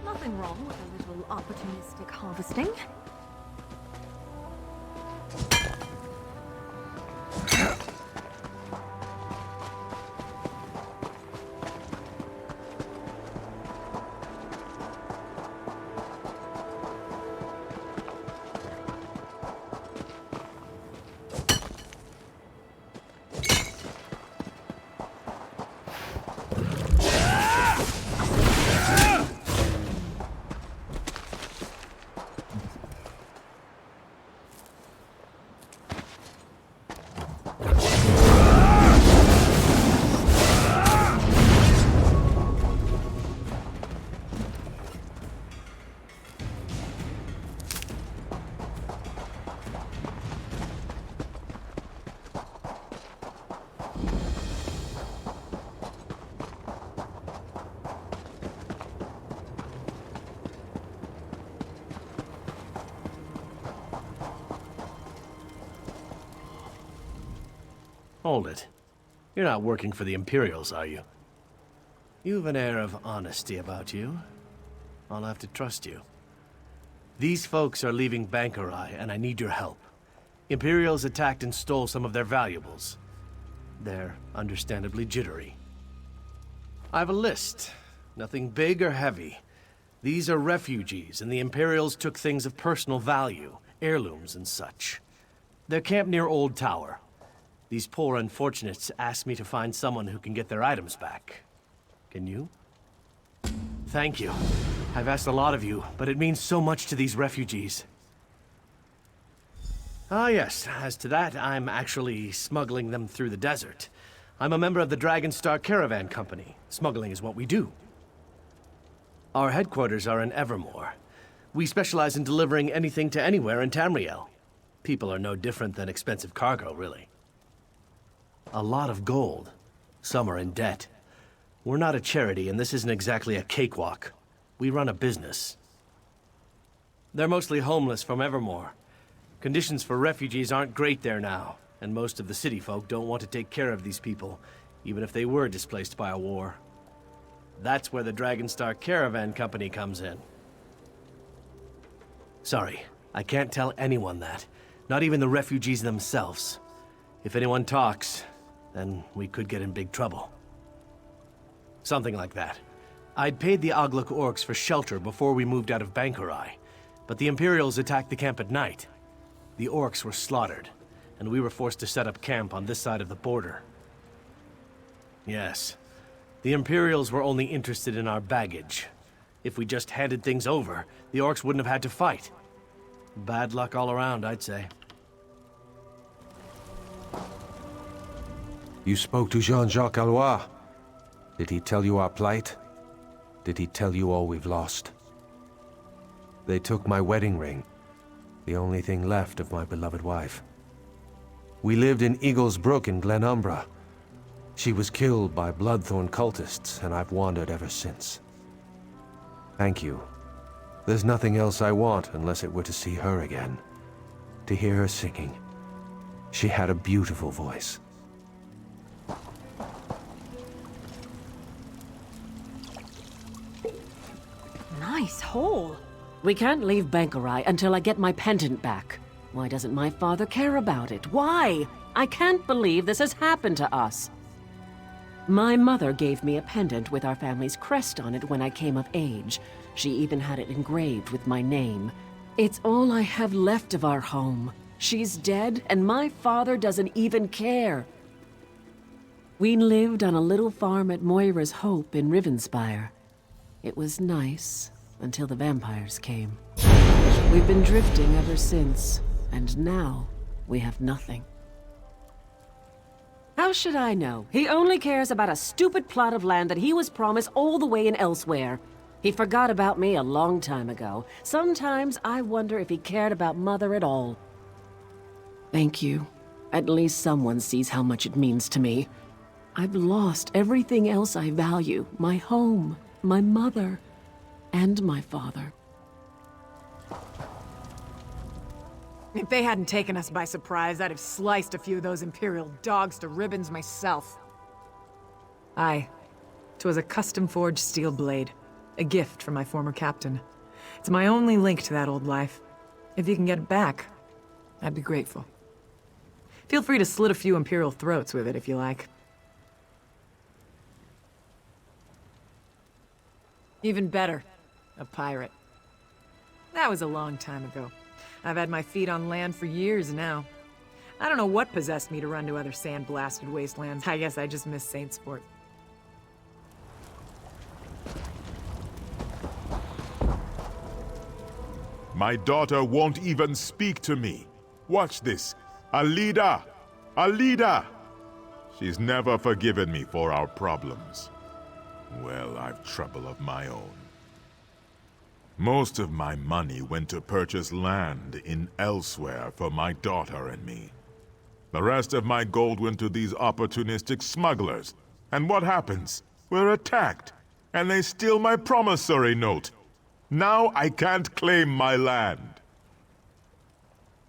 Nothing wrong with a little opportunistic harvesting. Hold it. You're not working for the Imperials, are you? You've an air of honesty about you. I'll have to trust you. These folks are leaving Backloggery, and I need your help. Imperials attacked and stole some of their valuables. They're understandably jittery. I have a list. Nothing big or heavy. These are refugees, and the Imperials took things of personal value, heirlooms and such. They're camped near Old Tower. These poor unfortunates asked me to find someone who can get their items back. Can you? Thank you. I've asked a lot of you, but it means so much to these refugees. Ah, yes. As to that, I'm actually smuggling them through the desert. I'm a member of the Dragonstar Caravan Company. Smuggling is what we do. Our headquarters are in Evermore. We specialize in delivering anything to anywhere in Tamriel. People are no different than expensive cargo, really. A lot of gold. Some are in debt. We're not a charity, and this isn't exactly a cakewalk. We run a business. They're mostly homeless from Evermore. Conditions for refugees aren't great there now, and most of the city folk don't want to take care of these people, even if they were displaced by a war. That's where the Dragonstar Caravan Company comes in. Sorry, I can't tell anyone that. Not even the refugees themselves. If anyone talks, then we could get in big trouble. Something like that. I'd paid the Ogluk orcs for shelter before we moved out of Backloggery, but the Imperials attacked the camp at night. The orcs were slaughtered, and we were forced to set up camp on this side of the border. Yes, the Imperials were only interested in our baggage. If we just handed things over, the orcs wouldn't have had to fight. Bad luck all around, I'd say. You spoke to Jean-Jacques Allois. Did he tell you our plight? Did he tell you all we've lost? They took my wedding ring, the only thing left of my beloved wife. We lived in Eagle's Brook in Glenumbra. She was killed by Bloodthorn cultists, and I've wandered ever since. Thank you. There's nothing else I want unless it were to see her again. To hear her singing. She had a beautiful voice. Nice hole. We can't leave Backloggery until I get my pendant back. Why doesn't my father care about it? Why? I can't believe this has happened to us. My mother gave me a pendant with our family's crest on it when I came of age. She even had it engraved with my name. It's all I have left of our home. She's dead, and my father doesn't even care. We lived on a little farm at Moira's Hope in Rivenspire. It was nice until the vampires came. We've been drifting ever since, and now we have nothing. How should I know? He only cares about a stupid plot of land that he was promised all the way in Elsewhere. He forgot about me a long time ago. Sometimes I wonder if he cared about Mother at all. Thank you. At least someone sees how much it means to me. I've lost everything else I value. My home, my mother, and my father. If they hadn't taken us by surprise, I'd have sliced a few of those Imperial dogs to ribbons myself. Aye. 'Twas a custom-forged steel blade. A gift from my former captain. It's my only link to that old life. If you can get it back, I'd be grateful. Feel free to slit a few Imperial throats with it if you like. Even better, a pirate. That was a long time ago. I've had my feet on land for years now. I don't know what possessed me to run to other sand-blasted wastelands. I guess I just miss Saint Sport. My daughter won't even speak to me. Watch this. Alida! Alida! She's never forgiven me for our problems. Well, I've trouble of my own. Most of my money went to purchase land in Elsewhere for my daughter and me. The rest of my gold went to these opportunistic smugglers. And what happens? We're attacked, and they steal my promissory note. Now I can't claim my land.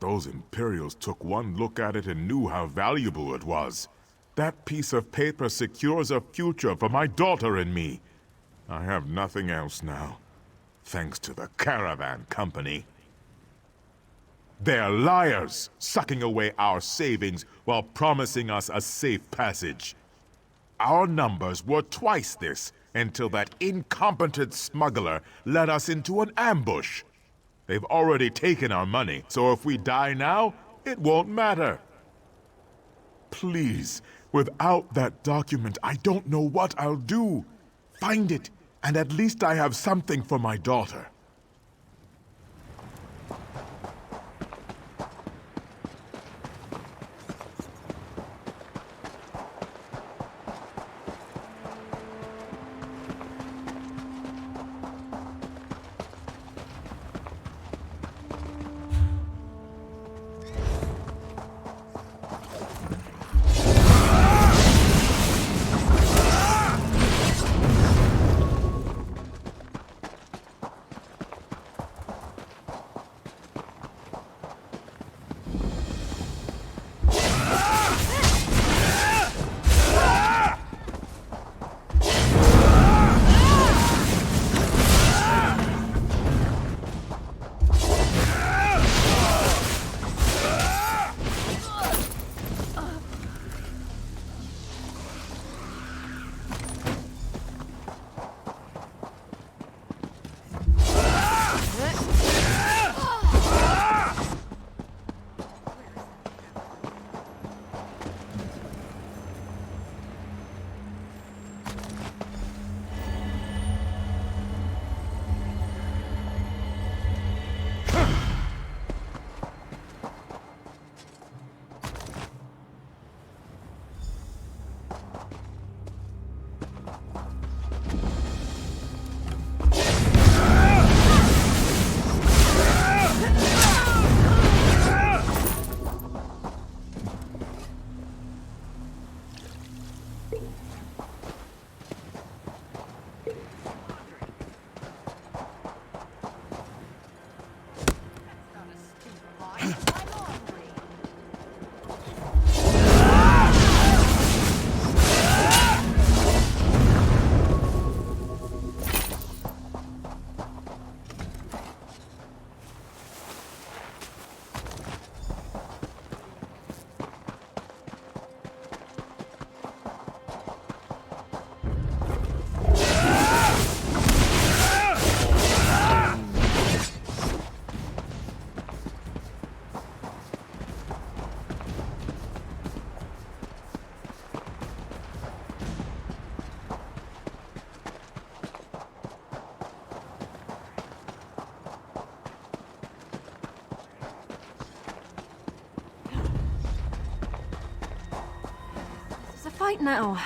Those Imperials took one look at it and knew how valuable it was. That piece of paper secures a future for my daughter and me. I have nothing else now, thanks to the Caravan Company. They're liars, sucking away our savings while promising us a safe passage. Our numbers were twice this until that incompetent smuggler led us into an ambush. They've already taken our money, so if we die now, it won't matter. Please, without that document, I don't know what I'll do. Find it, and at least I have something for my daughter. Fight now.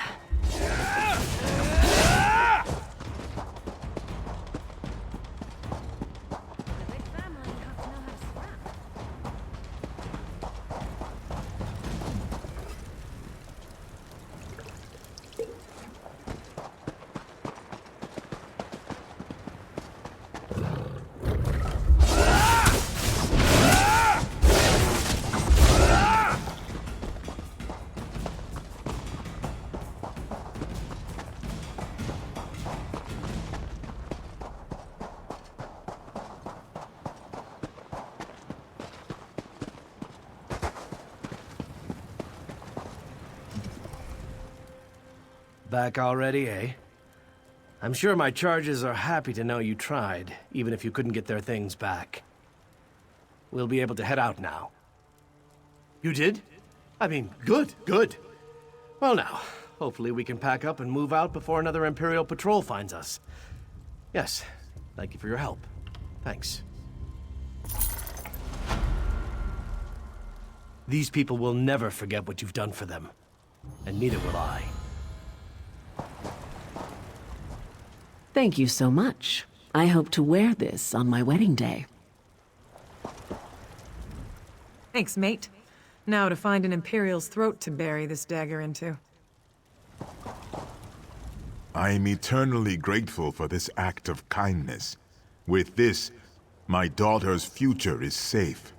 Back already, eh? I'm sure my charges are happy to know you tried, even if you couldn't get their things back. We'll be able to head out now. You did? I mean, good, good. Well now, hopefully we can pack up and move out before another Imperial patrol finds us. Yes, thank you for your help. Thanks. These people will never forget what you've done for them. And neither will I. Thank you so much. I hope to wear this on my wedding day. Thanks, mate. Now to find an Imperial's throat to bury this dagger into. I am eternally grateful for this act of kindness. With this, my daughter's future is safe.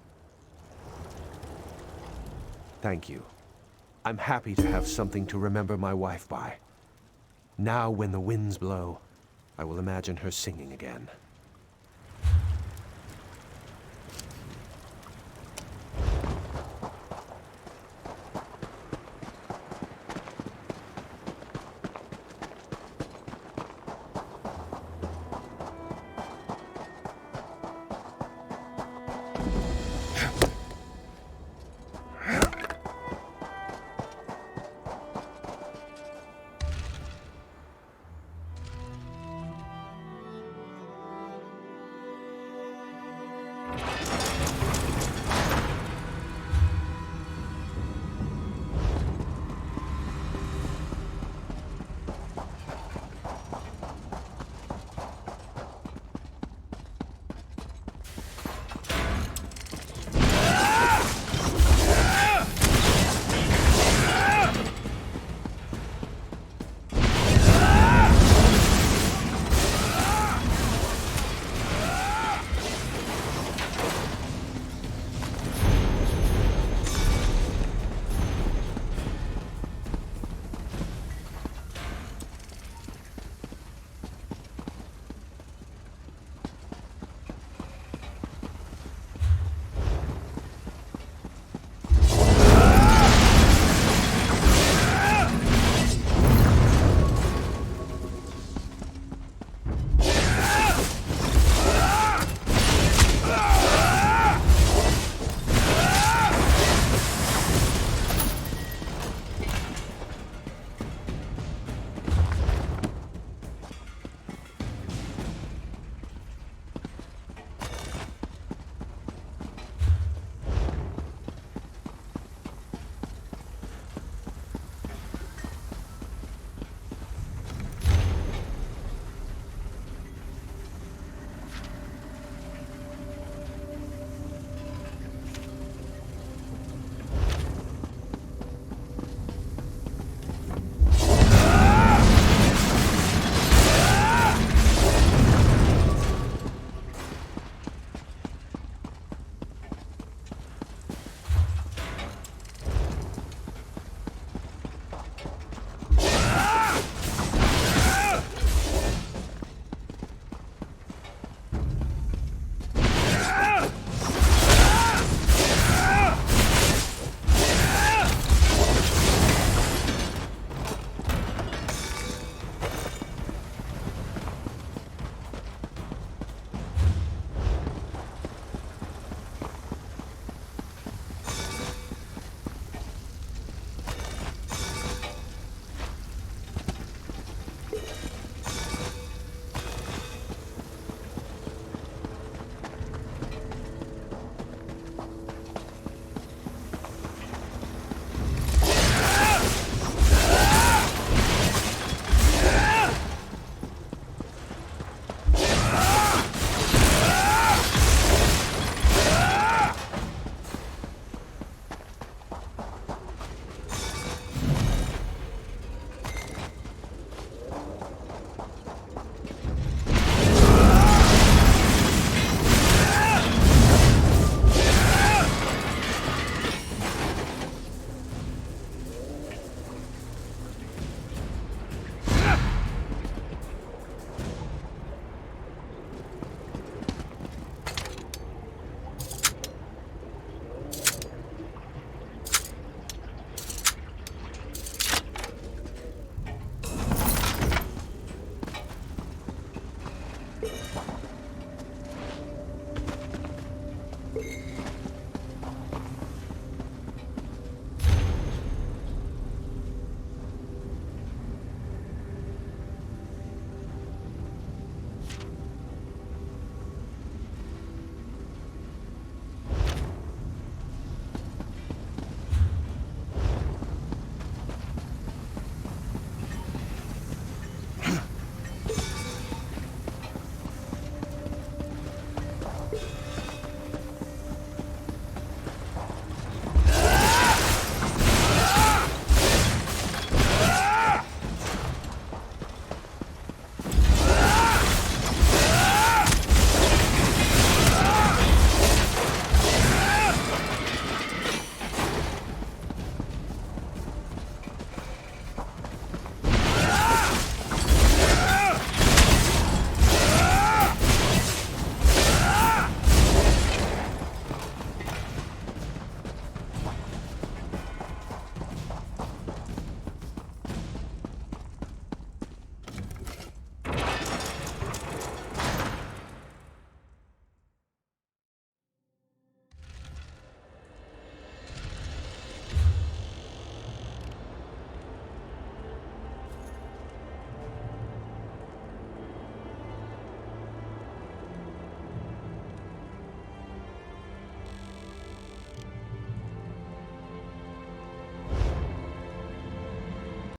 Thank you. I'm happy to have something to remember my wife by. Now, when the winds blow, I will imagine her singing again.